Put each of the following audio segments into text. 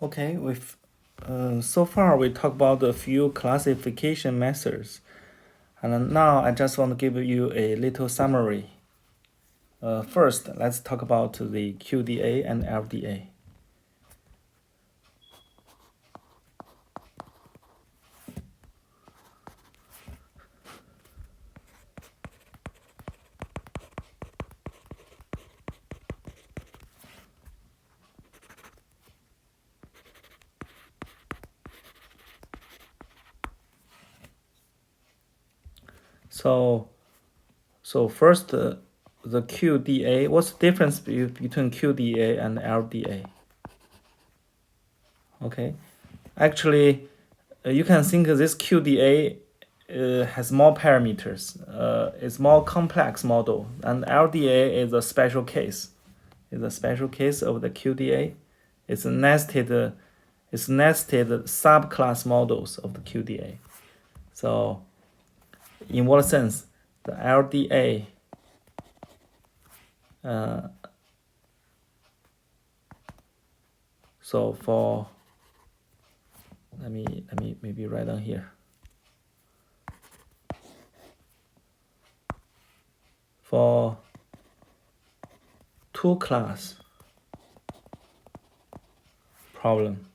Okay, so far we talked about a few classification methods, and now I just want to give you a little summary. First, let's talk about the QDA and LDA. So first, the QDA. What's the difference between QDA and LDA? Okay, actually, you can think this QDA has more parameters. It's more complex model, and LDA is a special case. Is a special case of the QDA. It's nested subclass models of the QDA. So, in what sense, the LDA so for let me maybe write down here. For two class problem,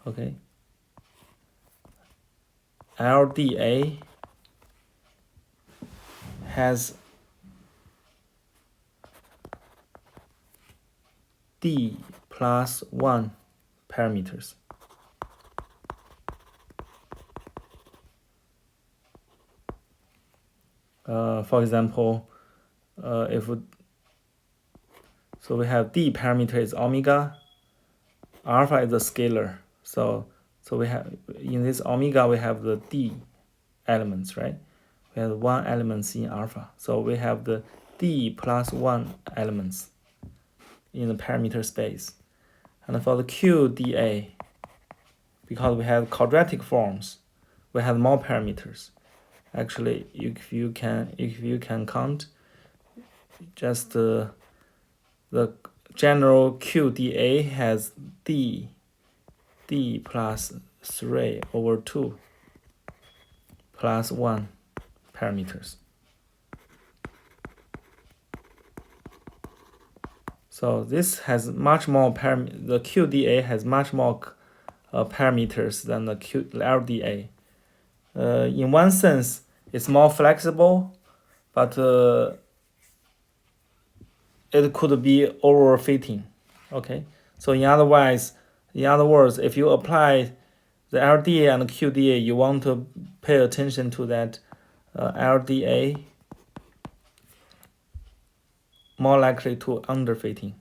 okay, LDA has D plus 1 parameters. For example, so we have D parameter is omega, alpha is a scalar. So we have in this omega we have the D elements, right? We have 1 elements in alpha. So we have the D plus 1 elements in the parameter space. And for the QDA, because we have quadratic forms, we have more parameters. Actually, if you can count, just the general QDA has D plus 3 over 2 plus 1 parameters. So this has much more the QDA has much more parameters than the LDA. In one sense, it's more flexible, but it could be overfitting. Okay, so in other words, if you apply the LDA and QDA, you want to pay attention to that LDA more likely to underfitting.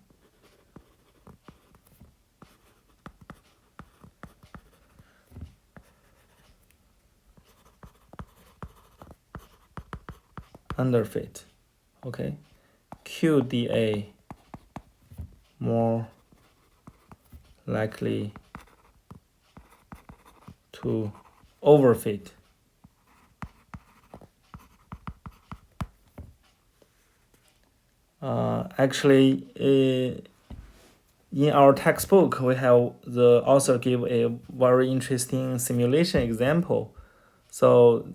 Underfit. Okay, QDA more likely to overfit. Actually, in our textbook, we have the author give a very interesting simulation example. So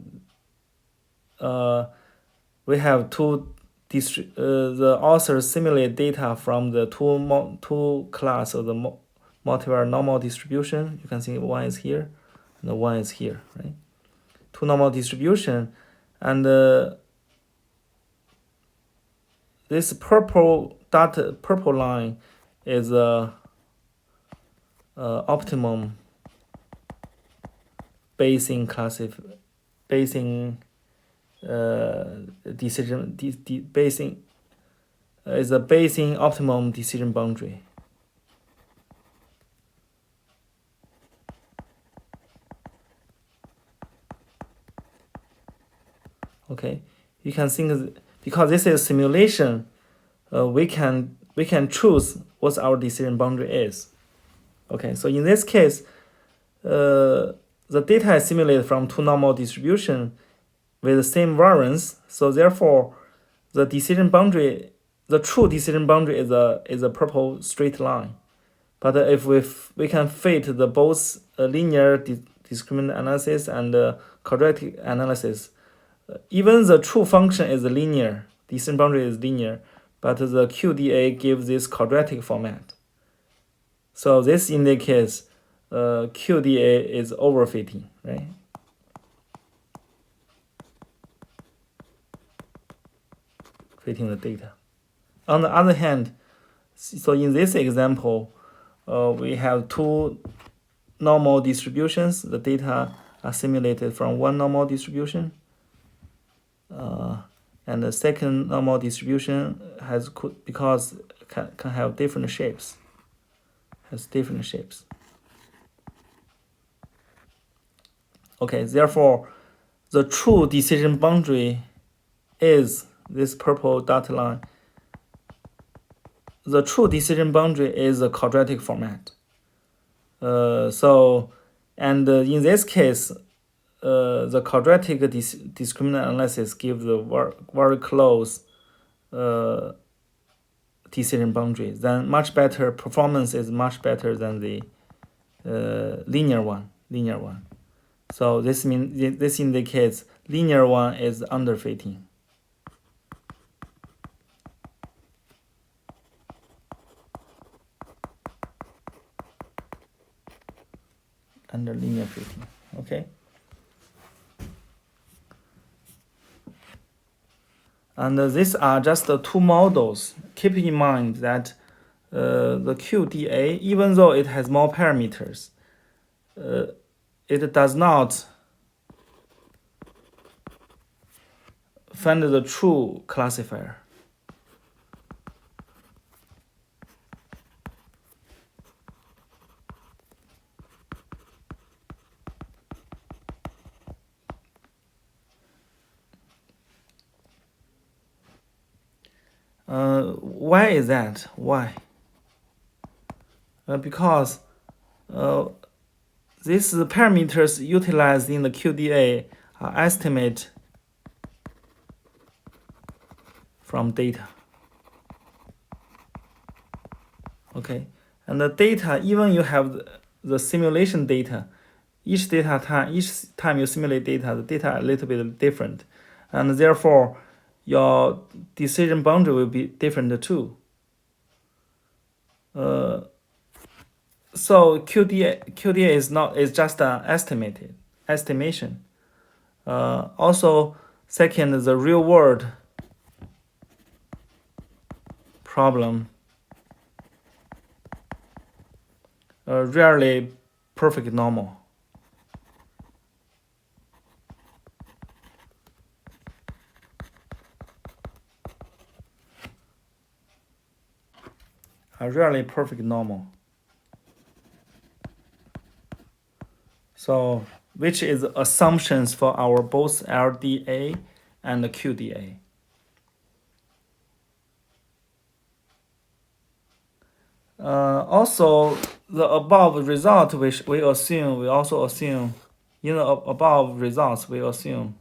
we have the author simulate data from the two class of the multivariate normal distribution. You can see one is here and one is here, right? Two normal distribution, and this purple line is optimum Bayesian decision Bayesian is a Bayesian optimum decision boundary. Okay, you can think because this is simulation, we can choose what our decision boundary is. Okay, so in this case, the data is simulated from two normal distribution with the same variance. So therefore, the decision boundary the true decision boundary is a purple straight line. But if we can fit the both linear discriminant analysis and quadratic analysis, even the true function is linear, decision boundary is linear, but the QDA gives this quadratic format. So this indicates QDA is overfitting, right? Fitting the data. On the other hand, so in this example, we have two normal distributions. The data are simulated from one normal distribution, and the second normal distribution because can have different shapes. Has different shapes. Okay, therefore, the true decision boundary is this purple dotted line. The true decision boundary is a quadratic format. In this case, the quadratic discriminant analysis gives the very close decision boundary. Then much better performance is much better than the linear one. So this indicates linear one is underfitting. Under linear fitting, okay. And these are just the two models. Keep in mind that the QDA, even though it has more parameters, it does not find the true classifier. Why is that? Why? Because these parameters utilized in the QDA are estimate from data. Okay, and the data, even you have the simulation data, each time you simulate data, the data are a little bit different, and therefore your decision boundary will be different too. So QDA is just an estimation. Also, second, the real world problem rarely perfect normal. Rarely perfect normal. So, which is assumptions for our both LDA and QDA. Also, the above result, which we also assume, in the above results, we assume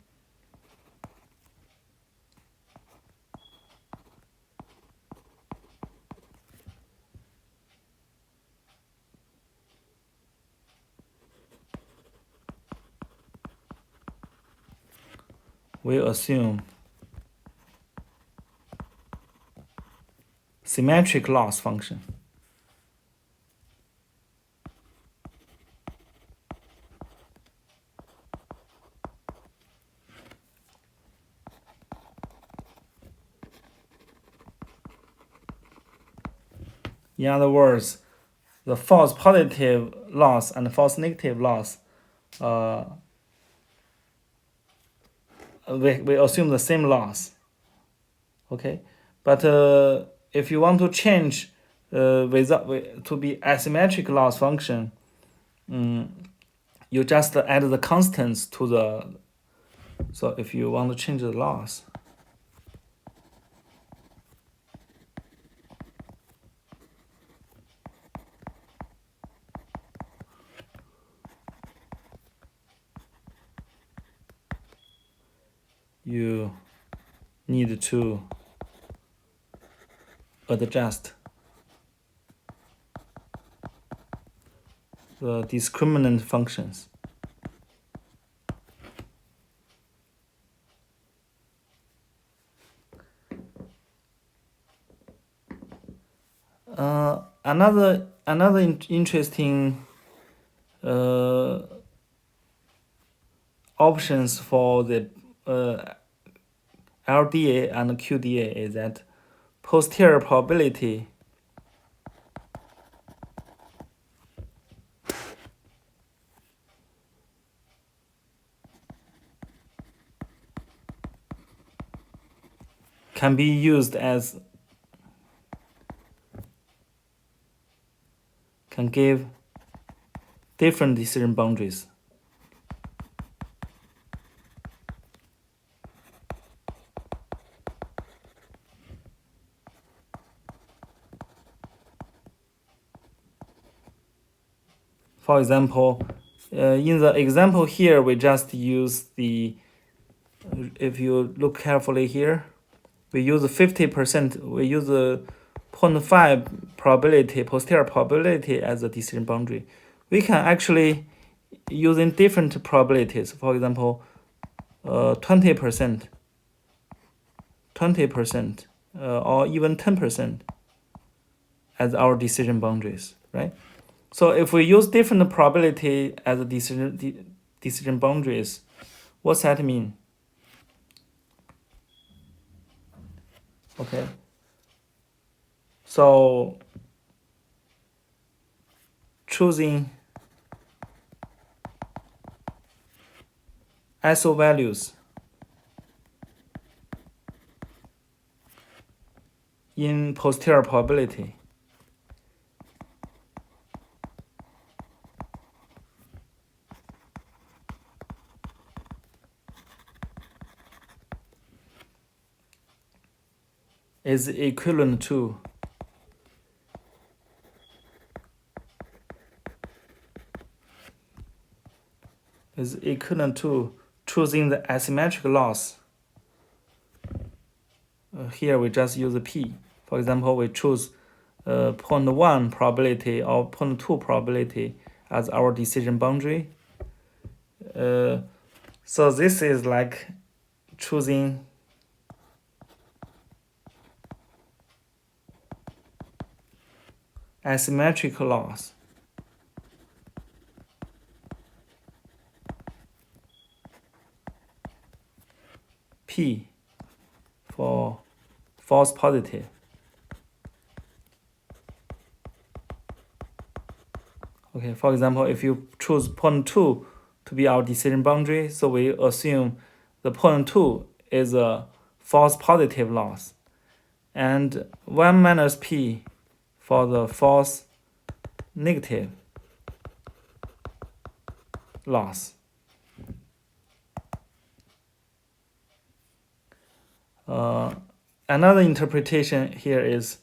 symmetric loss function. In other words, the false positive loss and false negative loss, we assume the same loss. Okay, but if you want to change to be asymmetric loss function, you just add the constants to the. So if you want to change the loss, you need to adjust the discriminant functions. Another interesting options for the LDA and QDA is that posterior probability can be used as can give different decision boundaries. For example, in the example here, we just use the, if you look carefully here, we use 50%, we use the 0.5 probability, posterior probability as a decision boundary. We can actually using different probabilities, for example, 20%, or even 10% as our decision boundaries, right? So if we use different probability as a decision boundaries, what's that mean? Okay. So choosing ISO values in posterior probability is equivalent to choosing the asymmetric loss. Here we just use a P. For example, we choose 0.1 probability or 0.2 probability as our decision boundary. So this is like choosing asymmetric loss. P for false positive. Okay, for example, if you choose 0.2 to be our decision boundary, so we assume the 0.2 is a false positive loss, and 1 minus P for the false negative loss. Another interpretation here is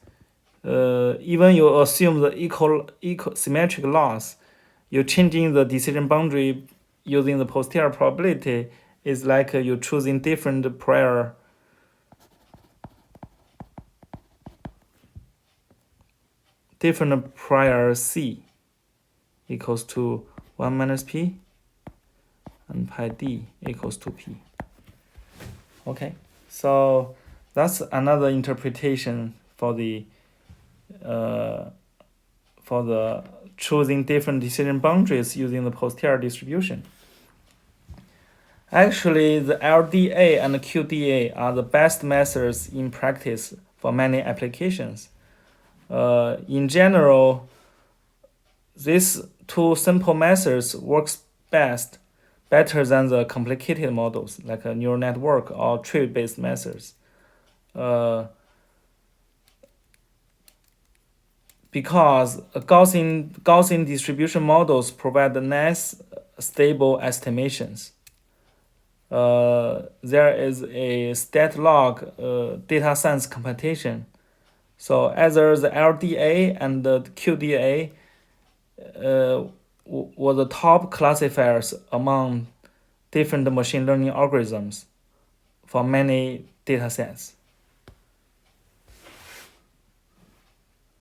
even you assume the equal symmetric loss, you're changing the decision boundary using the posterior probability is like you're choosing different prior C equals to 1 minus P and pi D equals to P. Okay, so that's another interpretation for the choosing different decision boundaries using the posterior distribution. Actually, the LDA and QDA are the best methods in practice for many applications. In general, these two simple methods works better than the complicated models like a neural network or tree-based methods. Because Gaussian distribution models provide nice stable estimations. There is a stat log data science computation. So either the LDA and the QDA were the top classifiers among different machine learning algorithms for many data sets.